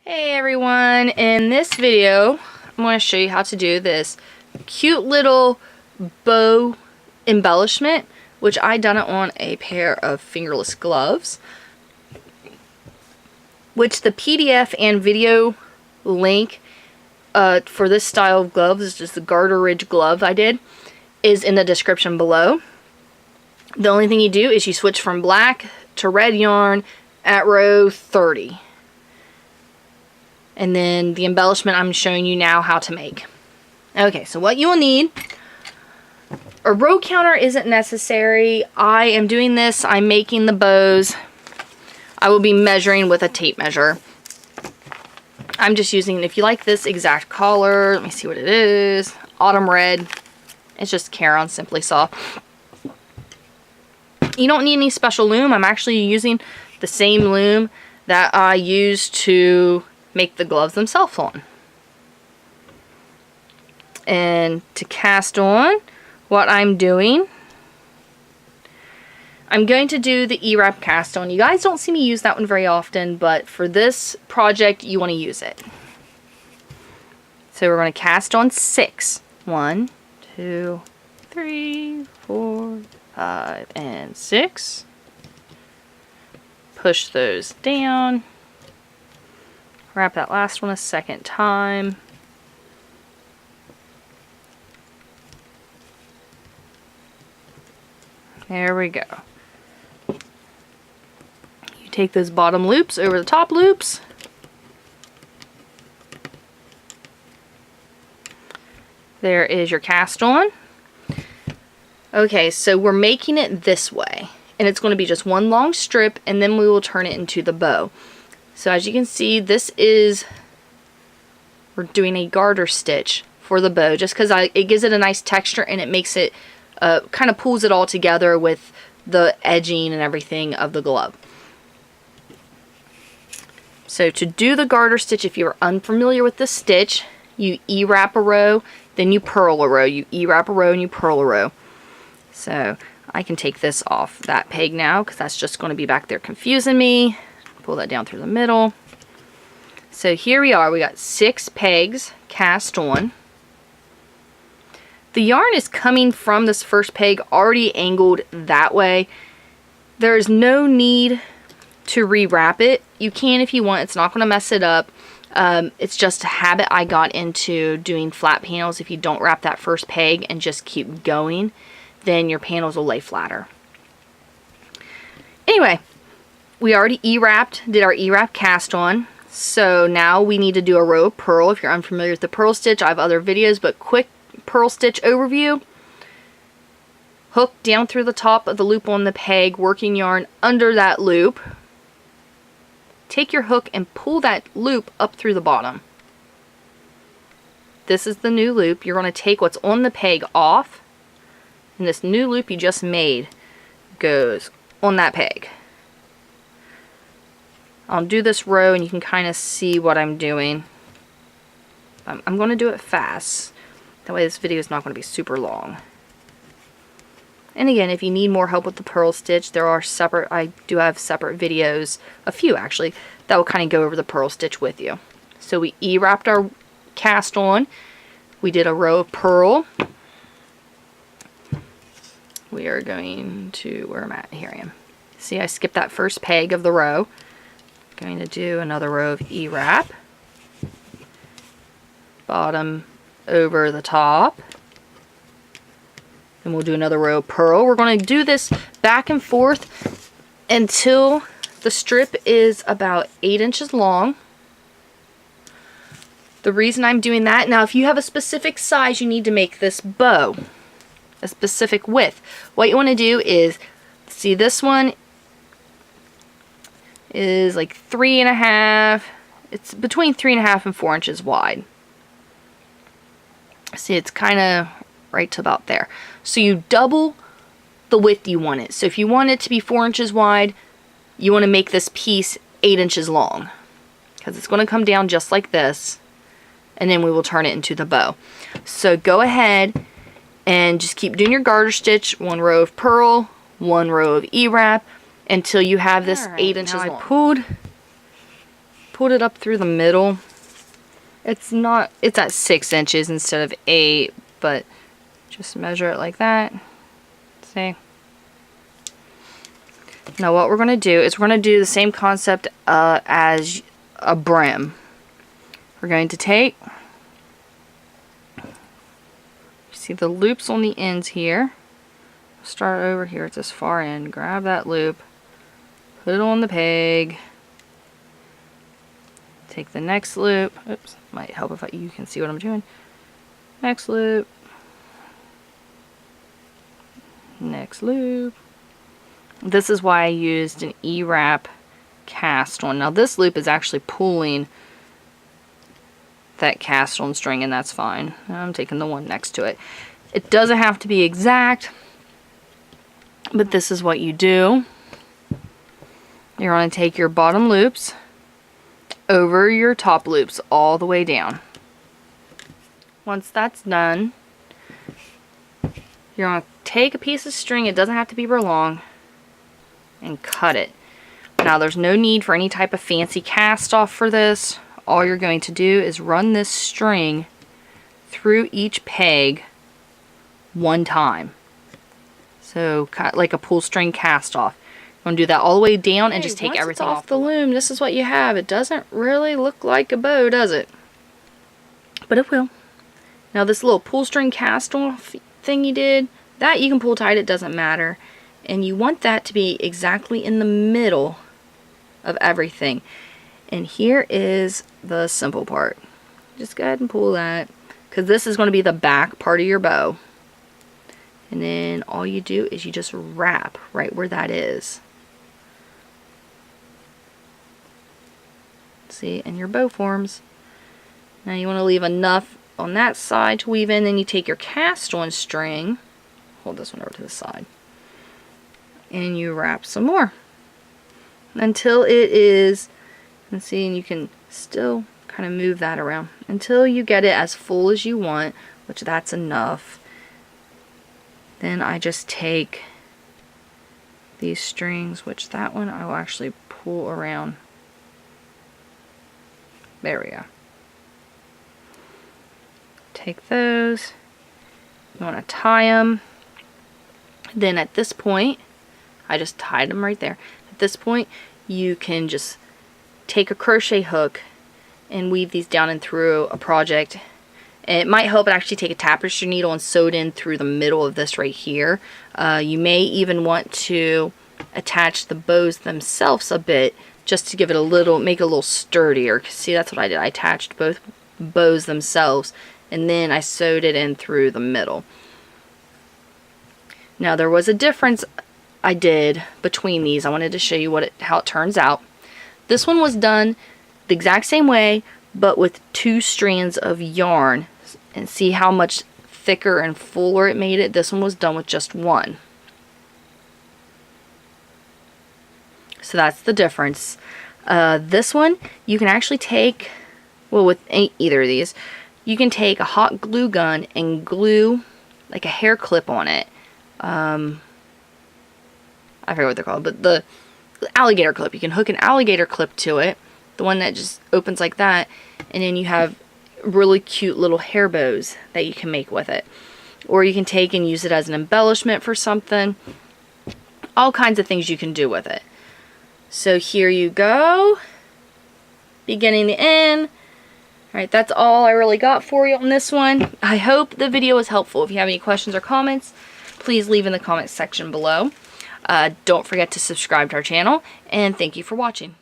Hey everyone, in this video I'm going to show you how to do this cute little bow embellishment, which I done it on a pair of fingerless gloves, which the PDF and video link for this style of gloves is just the garter ridge glove I did is in the description below. The only thing you do is you switch from black to red yarn at row 30. And then the embellishment I'm showing you now how to make. Okay, so what you will need, a row counter isn't necessary. I am doing this, I'm making the bows. I will be measuring with a tape measure. I'm just using, if you like this exact collar, let me see what it is, autumn red. It's just Caron Simply Saw. You don't need any special loom. I'm actually using the same loom that I used to make the gloves themselves on. And to cast on, what I'm doing, I'm going to do the E-wrap cast on. You guys don't see me use that one very often, but for this project you want to use it. So we're going to cast on 6. 1, 2, 3, 4, 5, and 6. Push those down. Wrap that last one a second time. There we go. You take those bottom loops over the top loops. There is your cast on. Okay, so we're making it this way. And it's going to be just one long strip, and then we will turn it into the bow. So as you can see, this is, we're doing a garter stitch for the bow, just because it gives it a nice texture and it makes it, kind of pulls it all together with the edging and everything of the glove. So to do the garter stitch, if you're unfamiliar with this stitch, you E-wrap a row, then you purl a row. You E-wrap a row and you purl a row. So I can take this off that peg now, because that's just going to be back there confusing me. Pull that down through the middle. So here we are. We got 6 pegs cast on. The yarn is coming from this first peg already angled that way. There is no need to rewrap it. You can if you want. It's not going to mess it up. It's just a habit I got into doing flat panels. If you don't wrap that first peg and just keep going, then your panels will lay flatter. Anyway, we already E-wrapped, did our E-wrap cast on. So now we need to do a row of purl. If you're unfamiliar with the purl stitch, I have other videos, but quick purl stitch overview. Hook down through the top of the loop on the peg, working yarn under that loop. Take your hook and pull that loop up through the bottom. This is the new loop. You're going to take what's on the peg off, and this new loop you just made goes on that peg. I'll do this row and you can kind of see what I'm doing. I'm going to do it fast. That way this video is not going to be super long. And again, if you need more help with the purl stitch, there are separate, I do have separate videos, a few actually, that will kind of go over the purl stitch with you. So we E-wrapped our cast on. We did a row of purl. We are going to, where am I at? Here I am. See, I skipped that first peg of the row. Going to do another row of E-wrap. Bottom over the top. Then we'll do another row of purl. We're going to do this back and forth until the strip is about 8 inches long. The reason I'm doing that, now if you have a specific size you need to make this bow, a specific width, what you want to do is, see this one is like 3.5, it's between 3.5 and 4 inches wide. See, it's kind of right to about there. So you double the width you want it. So if you want it to be 4 inches wide, you want to make this piece 8 inches long, because it's going to come down just like this, and then we will turn it into the bow. So go ahead and just keep doing your garter stitch, 1 row of purl, 1 row of E-wrap, until you have this 8 inches long. I pulled it up through the middle. It's at 6 inches instead of 8, but just measure it like that. See? Now what we're going to do is we're going to do the same concept as a brim. We're going to take, see the loops on the ends here. Start over here at this far end, grab that loop, put it on the peg, take the next loop, oops, might help if you can see what I'm doing, next loop, next loop. This is why I used an E-wrap cast on. Now this loop is actually pulling that cast on string, and that's fine. I'm taking the one next to it. It doesn't have to be exact, but this is what you do. You're going to take your bottom loops over your top loops all the way down. Once that's done, you're going to take a piece of string, it doesn't have to be real long, and cut it. Now there's no need for any type of fancy cast off for this. All you're going to do is run this string through each peg one time. So like a pull string cast off. I'm going to do that all the way down and just take everything off the loom. This is what you have. It doesn't really look like a bow, does it? But it will. Now this little pull string cast off thing you did, that you can pull tight, it doesn't matter. And you want that to be exactly in the middle of everything. And here is the simple part. Just go ahead and pull that, because this is going to be the back part of your bow. And then all you do is you just wrap right where that is. See, and your bow forms. Now you want to leave enough on that side to weave in, then you take your cast on string, hold this one over to the side, and you wrap some more until it is, and see, and you can still kind of move that around until you get it as full as you want, which that's enough. Then I just take these strings, which that one I will actually pull around. There we go. Take those, you want to tie them. Then at this point, I just tied them right there. At this point, you can just take a crochet hook and weave these down and through a project. And it might help actually take a tapestry needle and sew it in through the middle of this right here. You may even want to attach the bows themselves a bit just to give it a little, make it a little sturdier. See, that's what I did. I attached both bows themselves and then I sewed it in through the middle. Now there was a difference I did between these. I wanted to show you how it turns out. This one was done the exact same way, but with 2 strands of yarn. And see how much thicker and fuller it made it? This one was done with just 1. So that's the difference. This one, you can actually take, well, with either of these, you can take a hot glue gun and glue like a hair clip on it. I forget what they're called, but the alligator clip. You can hook an alligator clip to it, the one that just opens like that, and then you have really cute little hair bows that you can make with it. Or you can take and use it as an embellishment for something. All kinds of things you can do with it. So here you go, beginning to end. Alright, that's all I really got for you on this one. I hope the video was helpful. If you have any questions or comments, please leave in the comments section below. Don't forget to subscribe to our channel, and thank you for watching.